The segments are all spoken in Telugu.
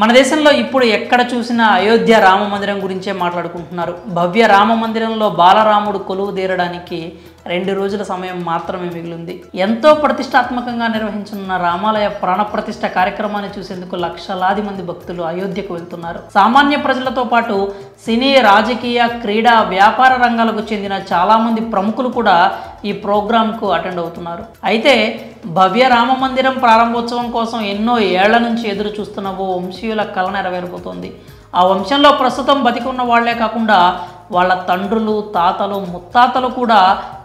మన దేశంలో ఇప్పుడు ఎక్కడ చూసినా అయోధ్య రామ మందిరం గురించే మాట్లాడుకుంటున్నారు. భవ్య రామ మందిరంలో బాలరాముడు కొలువు తీరడానికి 2 రోజుల సమయం మాత్రమే మిగిలింది. ఎంతో ప్రతిష్టాత్మకంగా నిర్వహించనున్న రామాలయ ప్రాణప్రతిష్ఠ కార్యక్రమాన్ని చూసేందుకు లక్షలాది మంది భక్తులు అయోధ్యకు వెళ్తున్నారు. సామాన్య ప్రజలతో పాటు సినీ, రాజకీయ, క్రీడా, వ్యాపార రంగాలకు చెందిన చాలా మంది ప్రముఖులు కూడా ఈ ప్రోగ్రాంకు అటెండ్ అవుతున్నారు. అయితే భవ్య రామ మందిరం ప్రారంభోత్సవం కోసం ఎన్నో ఏళ్ల నుంచి ఎదురు చూస్తున్న ఓ వంశీయుల కళ నెరవేరబోతోంది. ఆ వంశంలో ప్రస్తుతం బతికి ఉన్న వాళ్లే కాకుండా వాళ్ళ తండ్రులు, తాతలు, ముత్తాతలు కూడా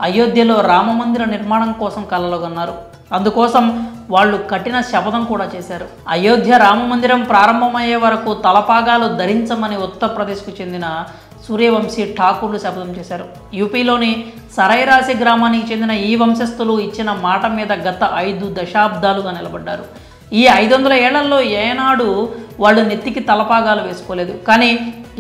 అయోధ్యలో రామమందిర నిర్మాణం కోసం కలలు కన్నారు. అందుకోసం వాళ్ళు కఠిన శపథం కూడా చేశారు. అయోధ్య రామమందిరం ప్రారంభమయ్యే వరకు తలపాగాలు ధరించమని ఉత్తరప్రదేశ్కు చెందిన సూర్యవంశీ ఠాకూర్లు శపథం చేశారు. యూపీలోని సరైరాసి గ్రామానికి చెందిన ఈ వంశస్థులు ఇచ్చిన మాట మీద గత 5 దశాబ్దాలుగా నిలబడ్డారు. ఈ 500 ఏళ్లలో ఏనాడు వాళ్ళు నెత్తికి తలపాగాలు వేసుకోలేదు. కానీ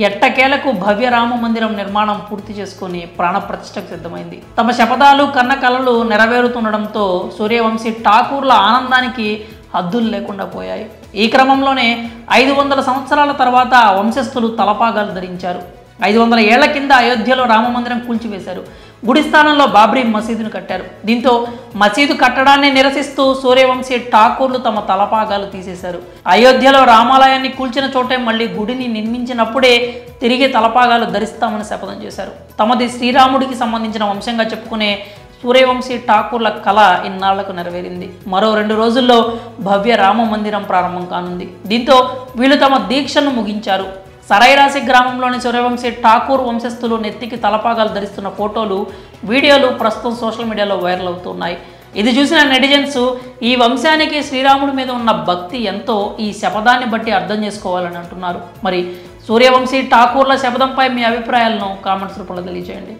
ఎట్టకేలకు భవ్య రామ మందిరం నిర్మాణం పూర్తి చేసుకుని ప్రాణప్రతిష్ఠకు సిద్ధమైంది. తమ శపథాలు, కన్న కలలు నెరవేరుతుండడంతో సూర్యవంశీ ఠాకూర్ల ఆనందానికి హద్దులు లేకుండా పోయాయి. ఈ క్రమంలోనే 500 సంవత్సరాల తర్వాత వంశస్థులు తలపాగాలు ధరించారు. 500 ఏళ్ల కింద అయోధ్యలో రామమందిరం కూల్చివేశారు. గుడి స్థానంలో బాబ్రీ మసీదును కట్టారు. దీంతో మసీదు కట్టడాన్ని నిరసిస్తూ సూర్యవంశీ ఠాకూర్లు తమ తలపాగాలు తీసేశారు. అయోధ్యలో రామాలయాన్ని కూల్చిన చోటే మళ్ళీ గుడిని నిర్మించినప్పుడే తిరిగి తలపాగాలు ధరిస్తామని శపథం చేశారు. తమది శ్రీరాముడికి సంబంధించిన వంశంగా చెప్పుకునే సూర్యవంశీ ఠాకూర్ల కళ ఇన్నాళ్లకు నెరవేరింది. మరో 2 రోజుల్లో భవ్య రామ మందిరం ప్రారంభం కానుంది. దీంతో వీళ్ళు తమ దీక్షను ముగించారు. సరైరాసి గ్రామంలోని సూర్యవంశీ ఠాకూర్ వంశస్థులు నెత్తికి తలపాగాలు ధరిస్తున్న ఫోటోలు, వీడియోలు ప్రస్తుతం సోషల్ మీడియాలో వైరల్ అవుతున్నాయి. ఇది చూసిన నెటిజన్స్ ఈ వంశానికి శ్రీరాముడి మీద ఉన్న భక్తి ఎంతో ఈ శపథాన్ని బట్టి అర్థం చేసుకోవాలని అంటున్నారు. మరి సూర్యవంశీ ఠాకూర్ల శపథంపై మీ అభిప్రాయాలను కామెంట్స్ రూపంలో తెలియజేయండి.